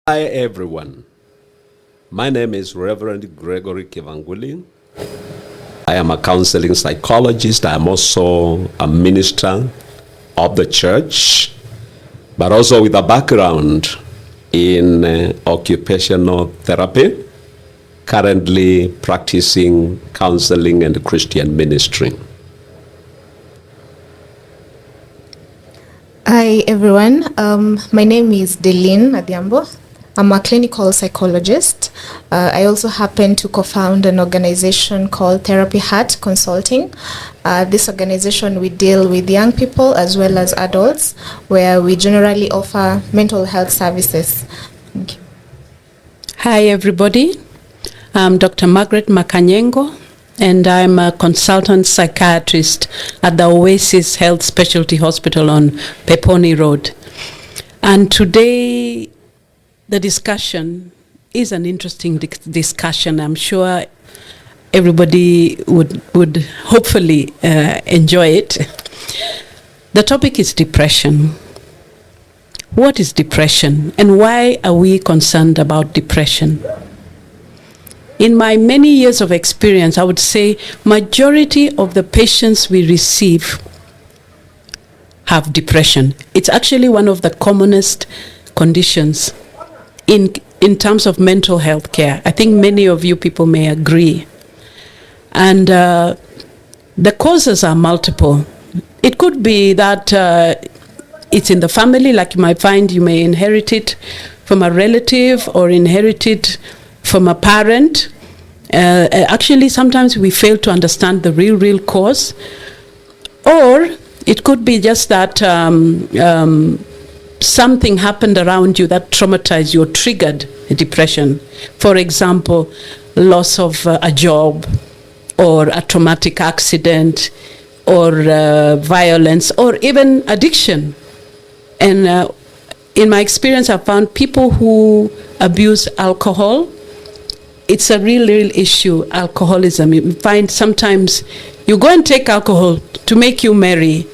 Hi everyone, my name is Reverend Gregory Kivanguli. I am a counseling psychologist. I am also a minister of the church, but also with a background in occupational therapy, currently practicing counseling and Christian ministry. Hi everyone, my name is Delene Adhiambo. I'm a clinical psychologist. I also happen to co-found an organization called Therapy Heart Consulting. This organization, we deal with young people as well as adults, where we generally offer mental health services. Thank you. Hi everybody, I'm Dr. Margaret Makanyengo, and I'm a consultant psychiatrist at the Oasis Health Specialty Hospital on Peponi Road. And today, the discussion is an interesting discussion. I'm sure everybody would hopefully enjoy it. The topic is depression. What is depression, and why are we concerned about depression? In my many years of experience, I would say majority of the patients we receive have depression. It's actually one of the commonest conditions in terms of mental health care. I think many of you people may agree. And the causes are multiple. It could be that it's in the family, like you may inherit it from a relative or inherit it from a parent. Actually, sometimes we fail to understand the real cause. Or it could be just that something happened around you that traumatized you or triggered a depression. For example, loss of a job, or a traumatic accident, or violence, or even addiction. And in my experience, I found people who abuse alcohol, it's a real issue, alcoholism. You find sometimes you go and take alcohol to make you merry.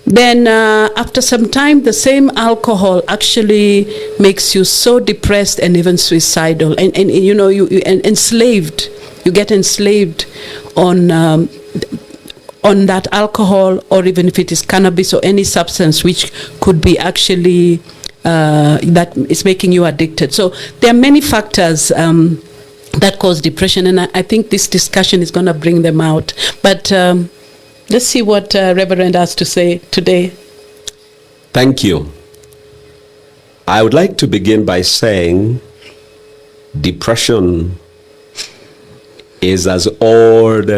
Then after some time, the same alcohol actually makes you so depressed and even suicidal. And you know, you enslaved. You get enslaved on that alcohol, or even if it is cannabis or any substance which could be actually that is making you addicted. So there are many factors that cause depression, and I think this discussion is going to bring them out. But let's see what Reverend has to say today. Thank you. I would like to begin by saying depression is as old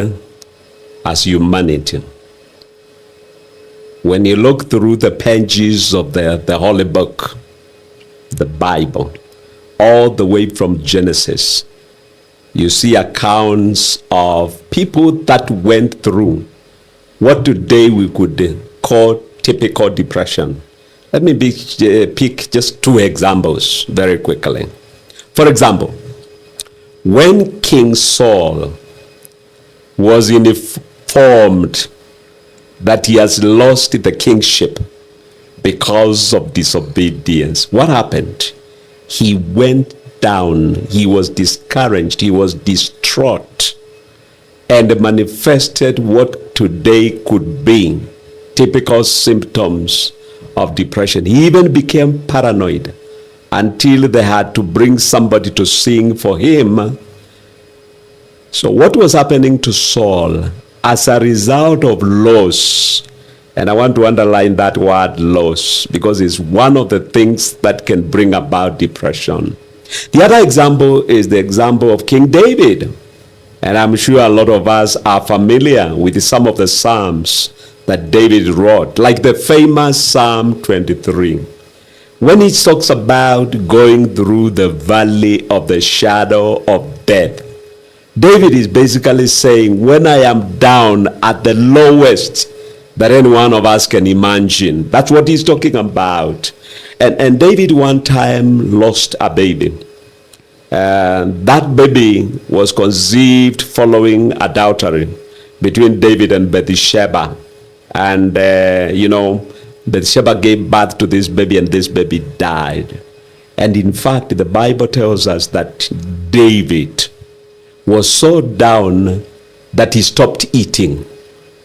as humanity. When you look through the pages of the Holy Book, the Bible, all the way from Genesis, you see accounts of people that went through what today we could call typical depression. Let me pick just two examples very quickly. For example, when King Saul was informed that he has lost the kingship because of disobedience, what happened? He went down, he was discouraged, he was distraught, and manifested what today could be typical symptoms of depression. He even became paranoid until they had to bring somebody to sing for him. So what was happening to Saul as a result of loss? And I want to underline that word loss, because it's one of the things that can bring about depression. The other example is the example of King David. And I'm sure a lot of us are familiar with some of the Psalms that David wrote, like the famous Psalm 23. When he talks about going through the valley of the shadow of death, David is basically saying, when I am down at the lowest that any one of us can imagine. That's what he's talking about. And David one time lost a baby. That baby was conceived following adultery between David and Bathsheba. And, Bathsheba gave birth to this baby, and this baby died. And in fact, the Bible tells us that David was so down that he stopped eating.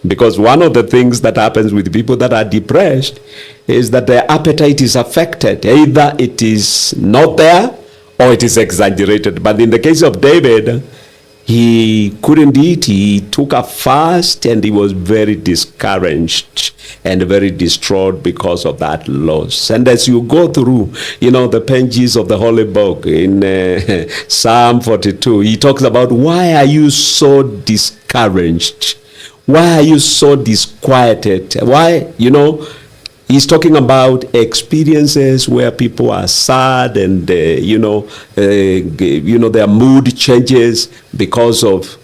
Because one of the things that happens with people that are depressed is that their appetite is affected. Either it is not there or it is exaggerated. But in the case of David, he couldn't eat. He took a fast and he was very discouraged and very distraught because of that loss. And as you go through, the pages of the Holy Book in Psalm 42, he talks about, why are you so discouraged? Why are you so disquieted? Why, he's talking about experiences where people are sad and, their mood changes because of,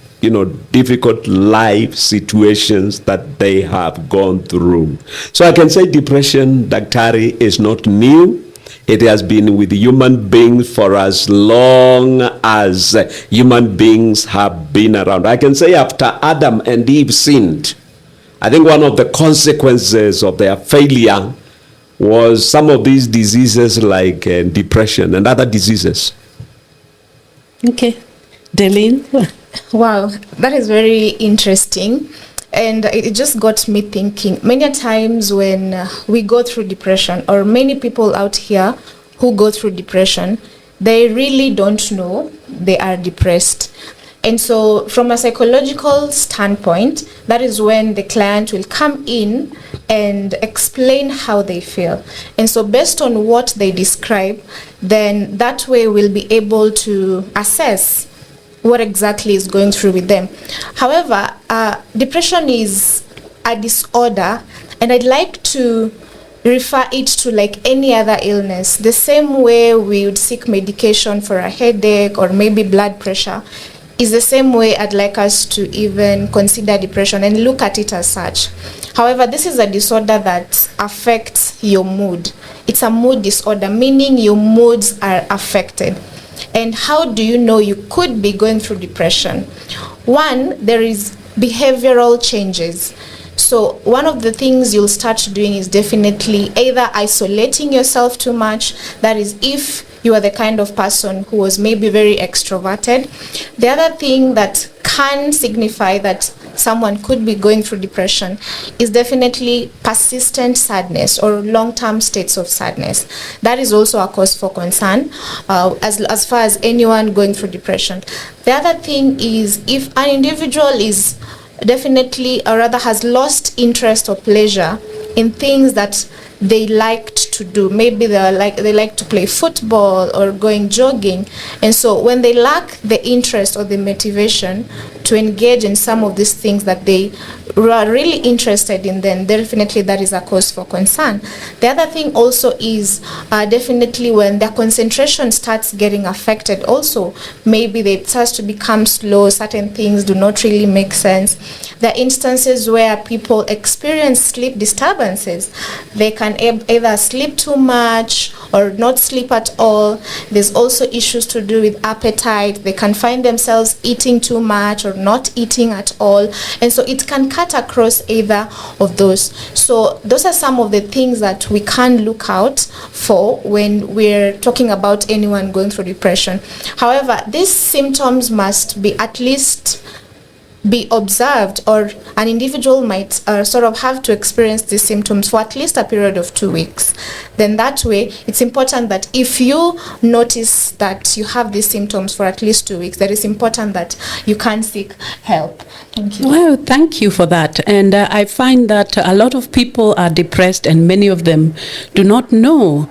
difficult life situations that they have gone through. So I can say depression, Daktari, is not new. It has been with human beings for as long as human beings have been around. I can say after Adam and Eve sinned, I think one of the consequences of their failure was some of these diseases like depression and other diseases. Okay. Delene? Wow, that is very interesting. And it just got me thinking. Many times when we go through depression, or many people out here who go through depression, they really don't know they are depressed. And so from a psychological standpoint, that is when the client will come in and explain how they feel. And so based on what they describe, then that way we'll be able to assess what exactly is going through with them. However, depression is a disorder, and I'd like to refer it to like any other illness. The same way we would seek medication for a headache or maybe blood pressure is the same way I'd like us to even consider depression and look at it as such. However, this is a disorder that affects your mood. It's a mood disorder, meaning your moods are affected. And how do you know you could be going through depression? One, there is behavioral changes. So one of the things you'll start doing is definitely either isolating yourself too much. That is, if you are the kind of person who was maybe very extroverted. The other thing that can signify that someone could be going through depression is definitely persistent sadness or long-term states of sadness. That is also a cause for concern as far as anyone going through depression. The other thing is if an individual is definitely, or rather has lost interest or pleasure in things that they liked to do. Maybe they like to play football or going jogging, and so when they lack the interest or the motivation to engage in some of these things that they are really interested in, then definitely that is a cause for concern. The other thing also is definitely when their concentration starts getting affected also. Maybe they start to become slow, certain things do not really make sense. There are instances where people experience sleep disturbances. They can either sleep too much or not sleep at all. There's also issues to do with appetite. They can find themselves eating too much or not eating at all. And so it can cut across either of those. So those are some of the things that we can look out for when we're talking about anyone going through depression. However, these symptoms must be at least be observed, or an individual might sort of have to experience these symptoms for at least a period of 2 weeks. Then that way, it's important that if you notice that you have these symptoms for at least 2 weeks, that it's important that you can seek help. Thank you. Well, thank you for that. And I find that a lot of people are depressed and many of them do not know.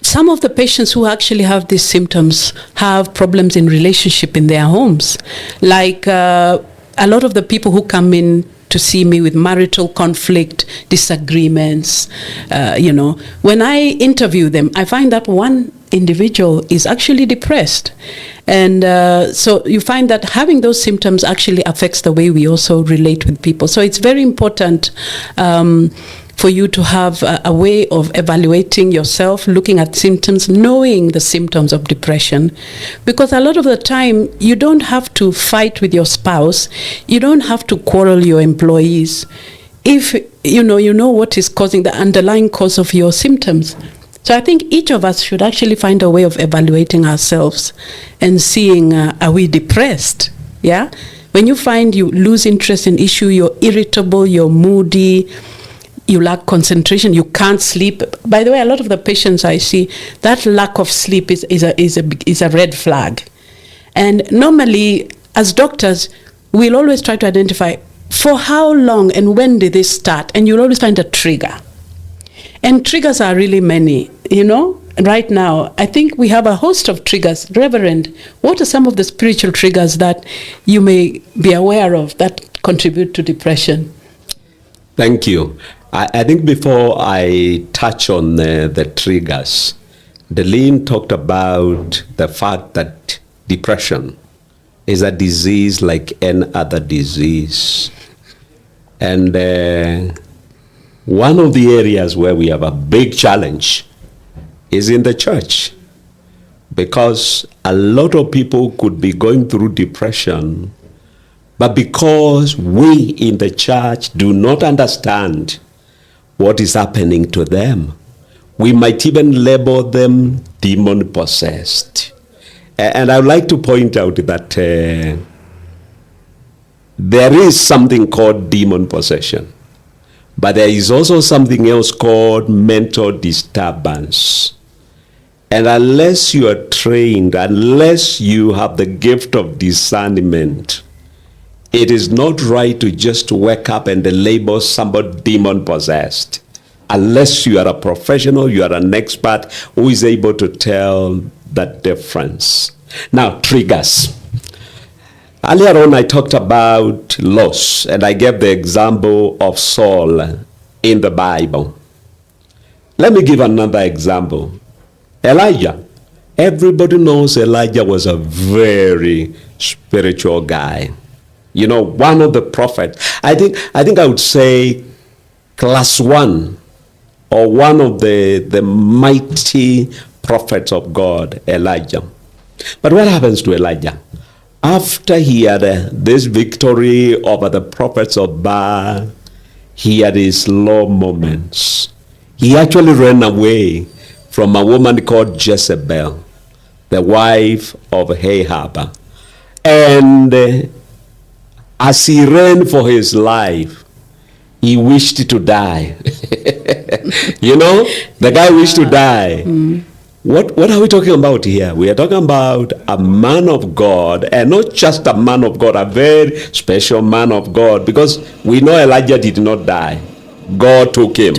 Some of the patients who actually have these symptoms have problems in relationship in their homes. Like a lot of the people who come in to see me with marital conflict, disagreements, when I interview them, I find that one individual is actually depressed. And so you find that having those symptoms actually affects the way we also relate with people. So it's very important for you to have a way of evaluating yourself, looking at symptoms, knowing the symptoms of depression. Because a lot of the time, you don't have to fight with your spouse. You don't have to quarrel your employees. If you know what is causing the underlying cause of your symptoms, So I think each of us should actually find a way of evaluating ourselves and seeing, are we depressed? Yeah? When you find you lose interest in issue, you're irritable, you're moody, you lack concentration, you can't sleep. By the way, a lot of the patients I see, that lack of sleep is a red flag. And normally, as doctors, we'll always try to identify for how long and when did this start, and you'll always find a trigger. And triggers are really many, Right now, I think we have a host of triggers. Reverend, what are some of the spiritual triggers that you may be aware of that contribute to depression? Thank you. I think before I touch on the triggers, Delene talked about the fact that depression is a disease like any other disease. And one of the areas where we have a big challenge is in the church, because a lot of people could be going through depression, but because we in the church do not understand what is happening to them, we might even label them demon possessed. And I would like to point out that there is something called demon possession, but there is also something else called mental disturbance. And unless you are trained, unless you have the gift of discernment, it is not right to just wake up and label somebody demon possessed. Unless you are a professional, you are an expert who is able to tell that difference. Now, triggers. Earlier on, I talked about loss, and I gave the example of Saul in the Bible. Let me give another example. Elijah. Everybody knows Elijah was a very spiritual guy. One of the prophets. I think I would say class one, or one of the mighty prophets of God, Elijah. But what happens to Elijah? After he had this victory over the prophets of Baal, he had his low moments. He actually ran away from a woman called Jezebel, the wife of Ahab. And as he ran for his life, he wished to die. The guy wished to die. What are we talking about here? We are talking about a man of God, and not just a man of God, a very special man of God, because we know Elijah did not die. God took him.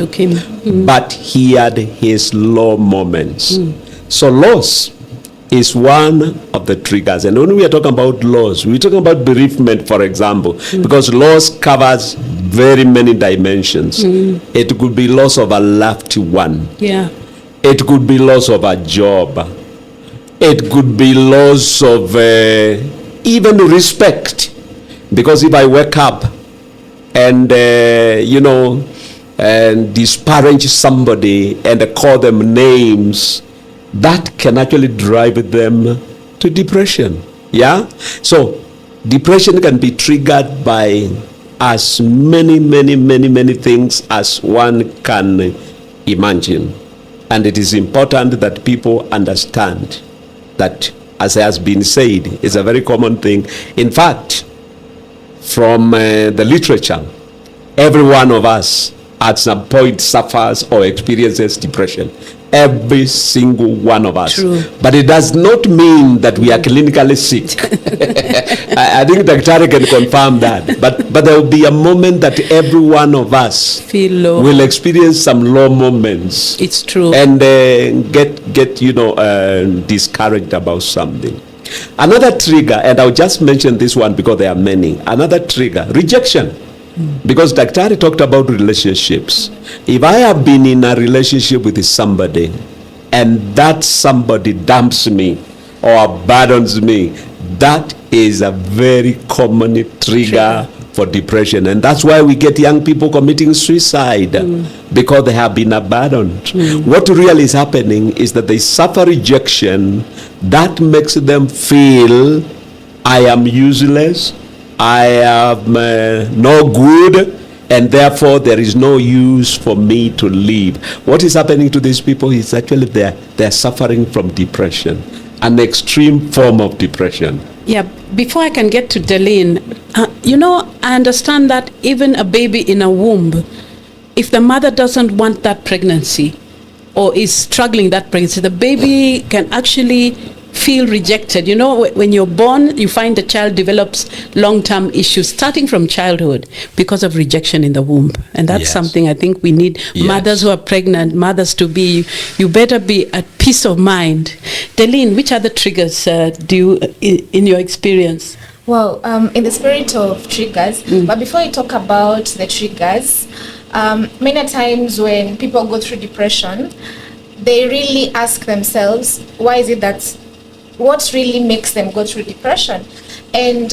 But he had his low moments. So loss is one of the triggers. And when we are talking about loss, we're talking about bereavement, for example, because loss covers very many dimensions. It could be loss of a loved one. Yeah. It could be loss of a job. It could be loss of even respect. Because if I wake up and, and disparage somebody and call them names, that can actually drive them to depression. Yeah? So depression can be triggered by as many things as one can imagine. And it is important that people understand that, as has been said, it's a very common thing. In fact, from the literature, every one of us at some point suffers or experiences depression. Every single one of us. True. But it does not mean that we are clinically sick. I think Dr. can confirm that. But there will be a moment that every one of us Feel low. will experience some low moments. It's true. And get discouraged about something. Another trigger, and I'll just mention this one because there are many. Another trigger, rejection. Because Dr. talked about relationships. If I have been in a relationship with somebody and that somebody dumps me or abandons me, that is a very common trigger for depression. And that's why we get young people committing suicide because they have been abandoned. What really is happening is that they suffer rejection that makes them feel, I am useless, I am no good, and therefore there is no use for me to live. What is happening to these people is actually they're suffering from depression, an extreme form of depression. Yeah, before I can get to Delene, I understand that even a baby in a womb, if the mother doesn't want that pregnancy or is struggling that pregnancy, the baby can actually feel rejected. When you're born, you find the child develops long-term issues starting from childhood because of rejection in the womb. And that's something I think we need mothers who are pregnant, mothers to be, you better be at peace of mind. Delene, which other triggers do you, in your experience? Well, in the spirit of triggers, but before I talk about the triggers, many times when people go through depression, they really ask themselves, why is it that, what really makes them go through depression? And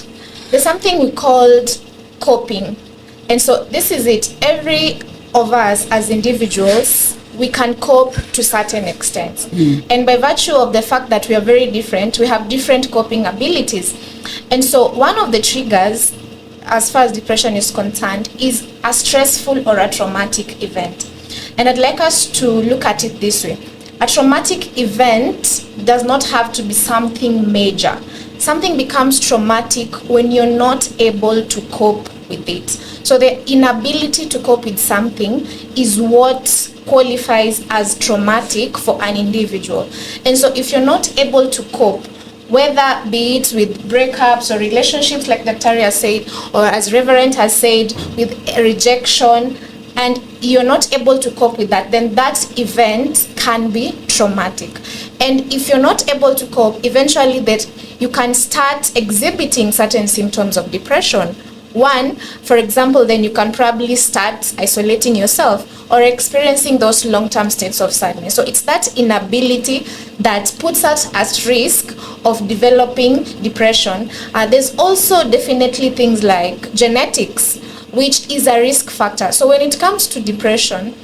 there's something we called coping. And so this is it. Every of us as individuals, we can cope to certain extent. And by virtue of the fact that we are very different, we have different coping abilities. And so one of the triggers, as far as depression is concerned, is a stressful or a traumatic event. And I'd like us to look at it this way. A traumatic event does not have to be something major. Something becomes traumatic when you're not able to cope with it. So the inability to cope with something is what qualifies as traumatic for an individual. And so if you're not able to cope, whether be it with breakups or relationships, like Dr. has said, or as Reverend has said, with rejection, and you're not able to cope with that, then that event can be traumatic. And if you're not able to cope, eventually that you can start exhibiting certain symptoms of depression. One, for example, then you can probably start isolating yourself or experiencing those long-term states of sadness. So it's that inability that puts us at risk of developing depression. There's also definitely things like genetics, which is a risk factor. So when it comes to depression,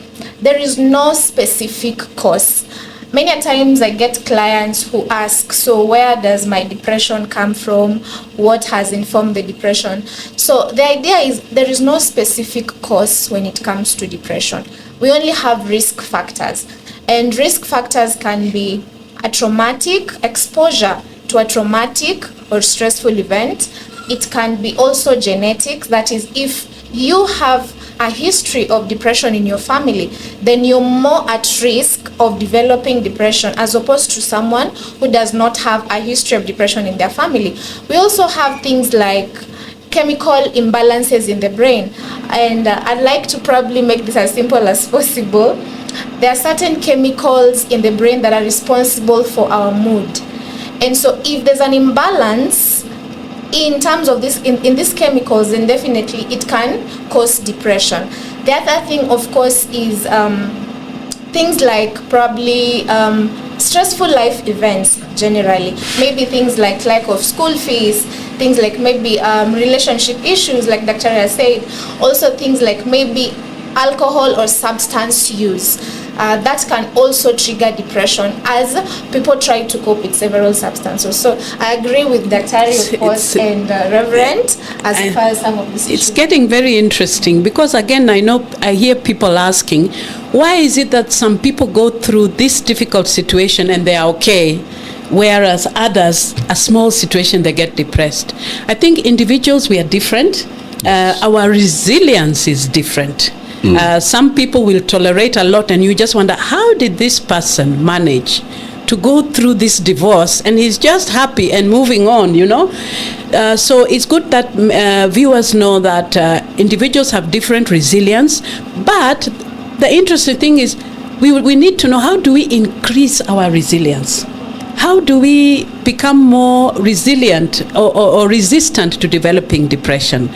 there is no specific cause. Many times I get clients who ask, so where does my depression come from? What has informed the depression? So the idea is there is no specific cause when it comes to depression. We only have risk factors. And risk factors can be a traumatic exposure to a traumatic or stressful event. It can be also genetic, that is, if you have a history of depression in your family, then you're more at risk of developing depression as opposed to someone who does not have a history of depression in their family. We also have things like chemical imbalances in the brain, and I'd like to probably make this as simple as possible. There are certain chemicals in the brain that are responsible for our mood, and so if there's an imbalance in terms of this in these chemicals, then definitely it can cause depression. The other thing, of course, is things like probably stressful life events generally. Maybe things like lack of school fees, things like maybe relationship issues, like Dr. has said. Also things like maybe alcohol or substance use. That can also trigger depression as people try to cope with several substances. So I agree with Dr. of course, and Reverend as far as some of this. It's getting very interesting because again, I hear people asking, why is it that some people go through this difficult situation and they are okay, whereas others, a small situation, they get depressed? I think individuals, we are different. Our resilience is different. Some people will tolerate a lot and you just wonder, how did this person manage to go through this divorce and he's just happy and moving on, So it's good that viewers know that individuals have different resilience, but the interesting thing is we need to know, how do we increase our resilience? How do we become more resilient or resistant to developing depression?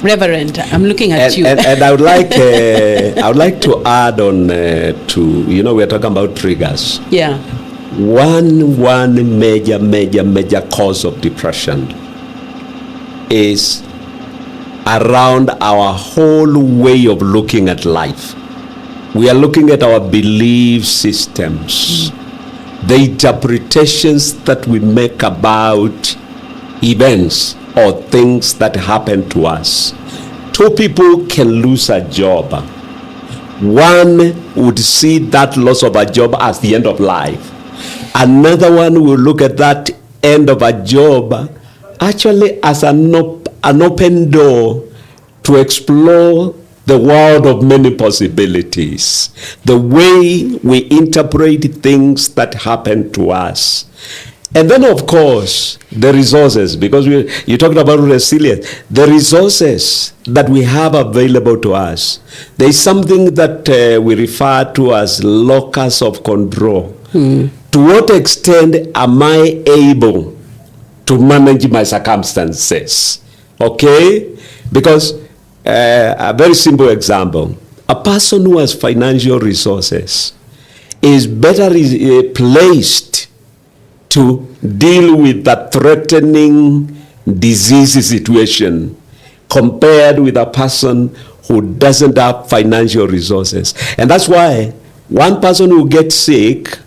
Reverend, I'm looking at you. And I would like to add on to, we're talking about triggers. Yeah. One major cause of depression is around our whole way of looking at life. We are looking at our belief systems, the interpretations that we make about events or things that happen to us. two people can lose a job. One would see that loss of a job as the end of life. Another one will look at that end of a job actually as an open door to explore the world of many possibilities, the way we interpret things that happen to us. And then, of course, the resources, because you talked about resilience, the resources that we have available to us. There is something that we refer to as locus of control. To what extent am I able to manage my circumstances? Okay? Because a very simple example, a person who has financial resources is better placed to deal with that threatening disease situation compared with a person who doesn't have financial resources. And that's why one person will get sick,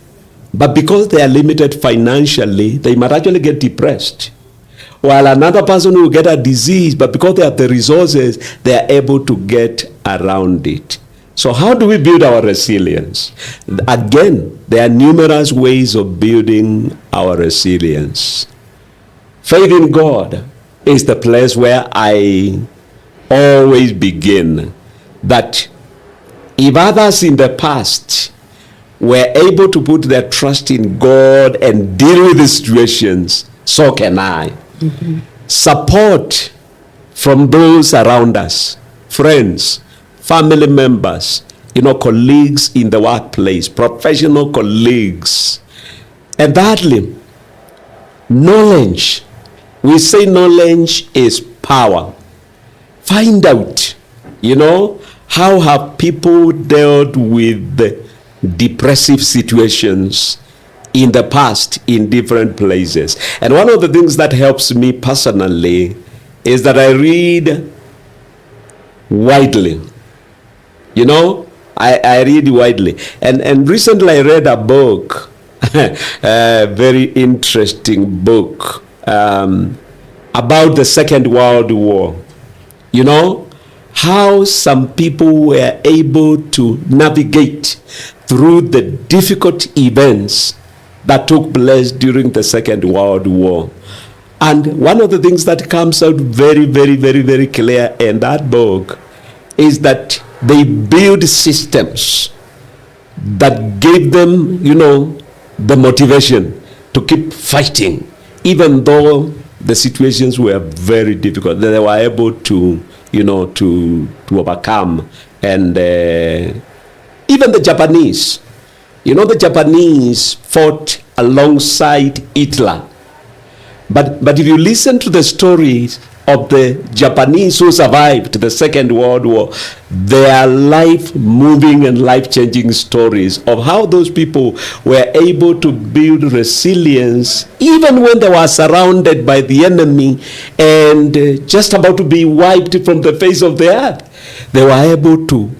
but because they are limited financially, they might actually get depressed. While another person will get a disease, but because they have the resources, they are able to get around it. So how do we build our resilience? Again, there are numerous ways of building our resilience. Faith in God is the place where I always begin. That if others in the past were able to put their trust in God and deal with the situations, so can I. Support from those around us, friends, family members, colleagues in the workplace, professional colleagues. And thirdly, knowledge. We say knowledge is power. Find out, how have people dealt with depressive situations in the past in different places. And one of the things that helps me personally is that I read widely. I read widely. And recently I read a book, a very interesting book about the Second World War. How some people were able to navigate through the difficult events that took place during the Second World War. And one of the things that comes out very, very, very, very clear in that book is that they build systems that gave them, the motivation to keep fighting, even though the situations were very difficult. They were able to, to overcome. And even the Japanese, the Japanese fought alongside Hitler. But if you listen to the stories of the Japanese who survived the Second World War, they are life-moving and life-changing stories of how those people were able to build resilience even when they were surrounded by the enemy and just about to be wiped from the face of the earth. They were able to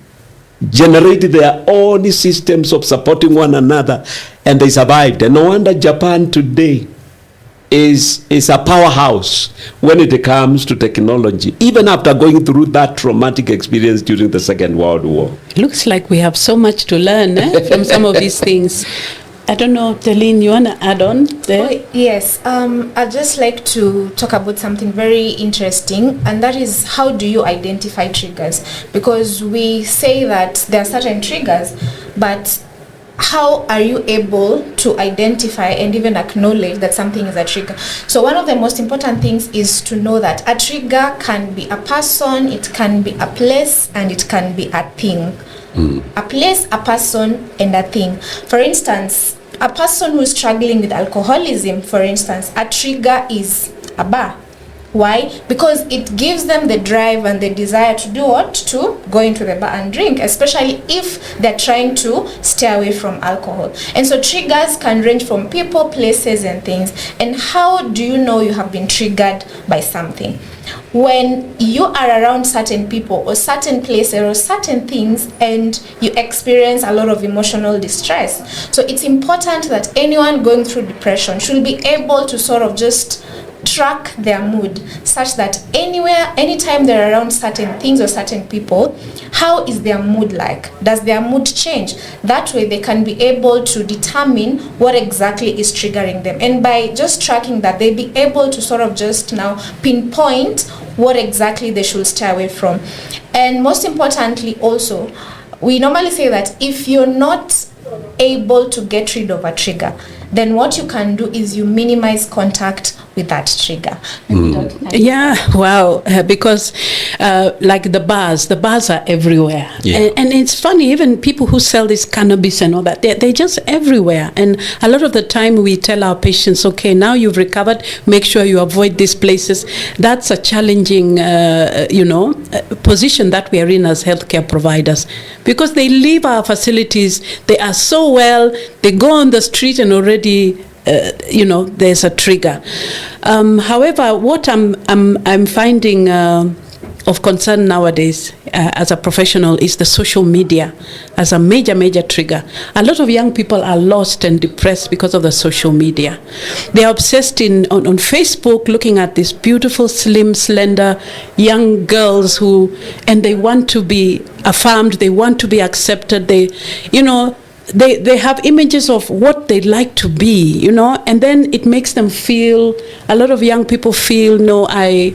generate their own systems of supporting one another, and they survived. And no wonder Japan today is a powerhouse when it comes to technology, even after going through that traumatic experience during the Second World War. Looks like we have so much to learn from some of these things. I don't know, Deline, you want to add on there? Oh, yes. I'd just like to talk about something very interesting, and that is, how do you identify triggers? Because we say that there are certain triggers, but how are you able to identify and even acknowledge that something is a trigger? So one of the most important things is to know that a trigger can be a person, it can be a place, and it can be a thing. A place, a person, and a thing. For instance, a person who is struggling with alcoholism, for instance, a trigger is a bar. Why? Because it gives them the drive and the desire to do what? To go into the bar and drink, especially if they're trying to stay away from alcohol. And so triggers can range from people, places, and things. And how do you know you have been triggered by something? When you are around certain people or certain places or certain things and you experience a lot of emotional distress. So it's important that anyone going through depression should be able to sort of just track their mood such that anytime they're around certain things or certain people, how is their mood like? Does their mood change? That way they can be able to determine what exactly is triggering them. And by just tracking that, they'll be able to sort of just now pinpoint what exactly they should stay away from. And most importantly also, we normally say that if you're not able to get rid of a trigger, then what you can do is you minimize contact with that trigger. Yeah, wow. Because like the bars are everywhere. Yeah. And it's funny, even people who sell this cannabis and all that, they're just everywhere. And a lot of the time we tell our patients, okay, now you've recovered, make sure you avoid these places. That's a challenging, position that we are in as healthcare providers, because they leave our facilities, they are so well, they go on the street and already there's a trigger. However, what I'm finding of concern nowadays as a professional is the social media as a major trigger. A lot of young people are lost and depressed because of the social media. They are obsessed on Facebook, looking at these beautiful, slim, slender young girls and they want to be affirmed, they want to be accepted, they have images of what they'd like to be, and then it makes them feel, a lot of young people feel, no, I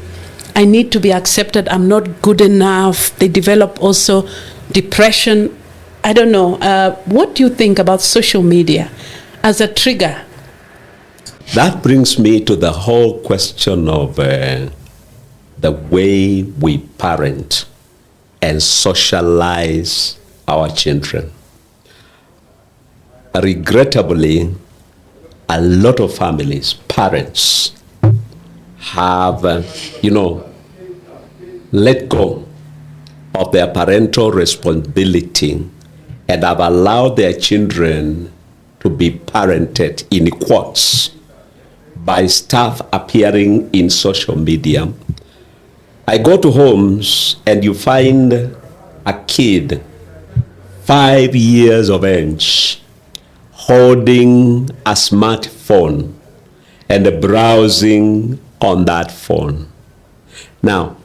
need to be accepted, I'm not good enough. They develop also depression. I don't know. What do you think about social media as a trigger? That brings me to the whole question of the way we parent and socialize our children. Regrettably, a lot of families, parents, have, let go of their parental responsibility and have allowed their children to be parented, in quotes, by stuff appearing in social media. I go to homes and you find a kid, 5 years of age, holding a smartphone and browsing on that phone. Now,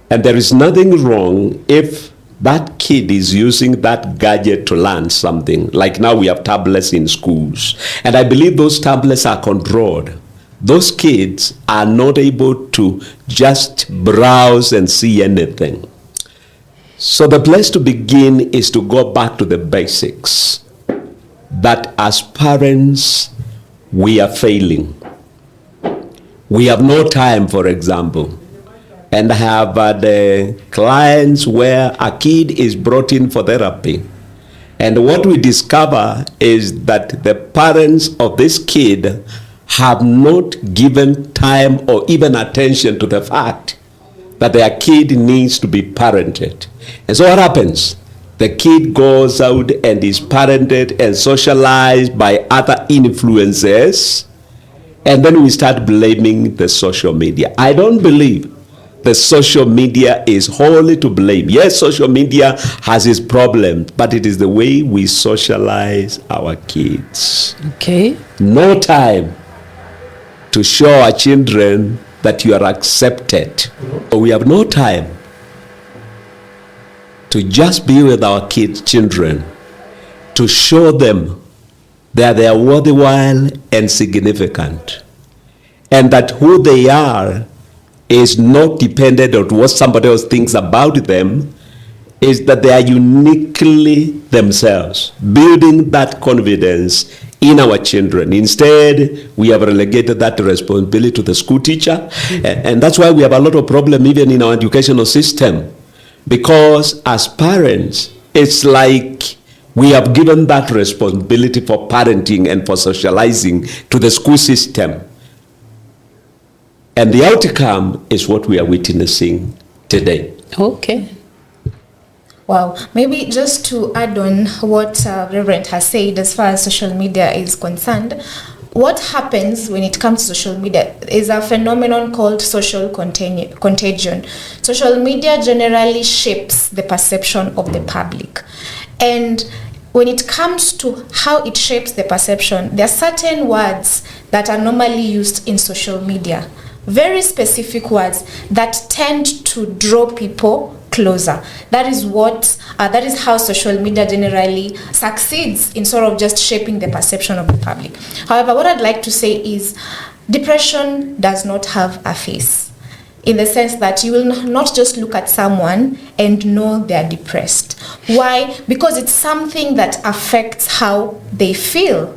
and there is nothing wrong if that kid is using that gadget to learn something. Like now we have tablets in schools, and I believe those tablets are controlled. Those kids are not able to just browse and see anything. So the place to begin is to go back to the basics. That as parents, we are failing. We have no time, for example, and have the clients where a kid is brought in for therapy. And what we discover is that the parents of this kid have not given time or even attention to the fact that their kid needs to be parented. And so what happens? The kid goes out and is parented and socialized by other influences, and then we start blaming the social media. I don't believe the social media is wholly to blame. Yes, social media has its problems, but it is the way we socialize our kids. Okay. No time to show our children that you are accepted. We have no time to just be with our children, to show them that they are worthwhile and significant, and that who they are is not dependent on what somebody else thinks about them, is that they are uniquely themselves, building that confidence in our children. Instead, we have relegated that responsibility to the school teacher, and that's why we have a lot of problem even in our educational system. Because as parents, it's like we have given that responsibility for parenting and for socializing to the school system. And the outcome is what we are witnessing today. Okay. Wow. Maybe just to add on what Reverend has said as far as social media is concerned, what happens when it comes to social media is a phenomenon called social contagion. Social media generally shapes the perception of the public. And when it comes to how it shapes the perception, there are certain words that are normally used in social media, very specific words that tend to draw people closer. That is how social media generally succeeds in sort of just shaping the perception of the public. However, what I'd like to say is depression does not have a face, in the sense that you will not just look at someone and know they're depressed. Why? Because it's something that affects how they feel.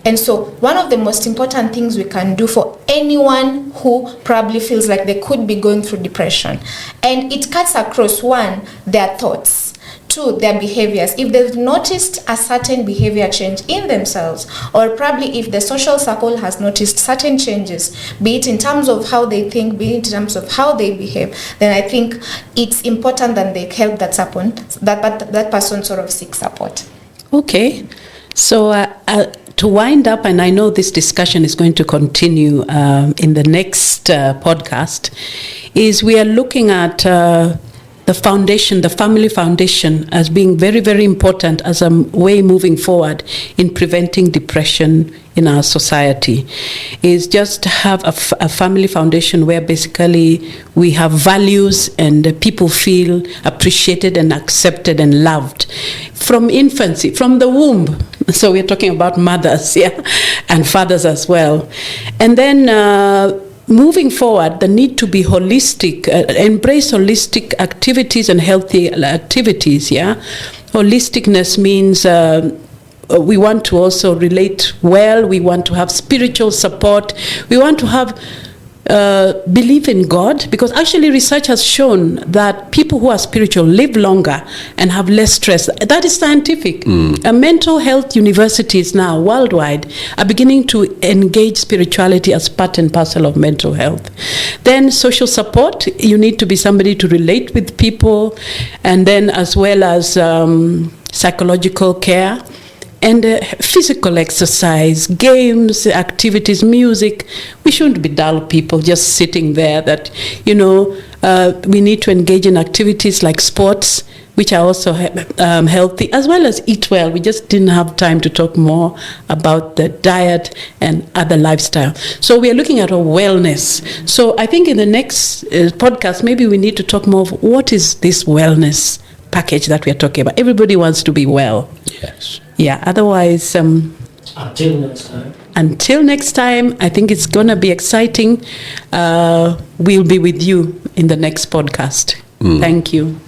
And so one of the most important things we can do for anyone who probably feels like they could be going through depression, and it cuts across, one, their thoughts, two, their behaviors. If they've noticed a certain behavior change in themselves, or probably if the social circle has noticed certain changes, be it in terms of how they think, be it in terms of how they behave, then I think it's important that they help that person sort of seek support. Okay. So to wind up, and I know this discussion is going to continue in the next podcast, is we are looking at the foundation, the family foundation, as being very, very important as a way moving forward in preventing depression in our society. Is just to have a family foundation where basically we have values and people feel appreciated and accepted and loved from infancy, from the womb. So we're talking about mothers, yeah, and fathers as well. And then moving forward, the need to be holistic, embrace holistic activities and healthy activities, yeah. Holisticness means we want to also relate well, we want to have spiritual support, we want to have belief in God, because actually research has shown that people who are spiritual live longer and have less stress. That is scientific. Mental health universities now worldwide are beginning to engage spirituality as part and parcel of mental health. Then social support, you need to be somebody to relate with people, and then as well as psychological care. And physical exercise, games, activities, music. We shouldn't be dull people just sitting there. That, we need to engage in activities like sports, which are also healthy, as well as eat well. We just didn't have time to talk more about the diet and other lifestyle. So we are looking at our wellness. So I think in the next podcast, maybe we need to talk more of what is this wellness package that we are talking about. Everybody wants to be well. Yes. Yeah, otherwise... Until next time, I think it's going to be exciting. We'll be with you in the next podcast. Thank you.